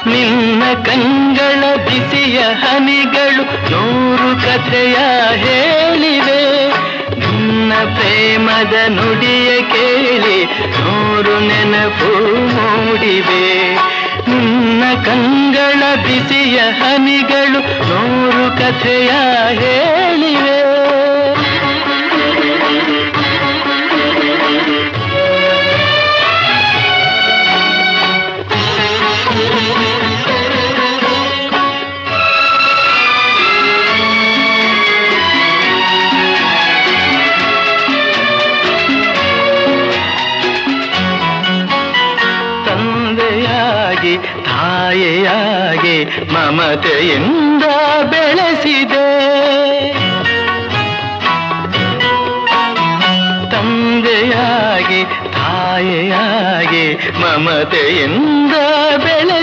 ನಿನ್ನ ಕಂಗಳ ಬಿಸಿಯ ಹನಿಗಳು 100 ಕಥೆಯ ಹೇಳಿವೆ. ನಿನ್ನ ಪ್ರೇಮದ ನುಡಿಯ ಕೇಳಿ 100 ನೆನಪು ಮೂಡಿವೆ. ನಿನ್ನ ಕಂಗಳ ಬಿಸಿಯ ಹನಿಗಳು 100 ಕಥೆಯ ಹೇಳಿವೆ. ತಂದೆಯಾಗಿ ತಾಯಿಯಾಗಿ ಮಮತೆಯಿಂದ ಬೆಳೆಸಿದೆ. ತಂದೆಯಾಗಿ ತಾಯಿಯಾಗಿ ಮಮತೆಯಿಂದ ಬೆಳೆಸಿದೆ.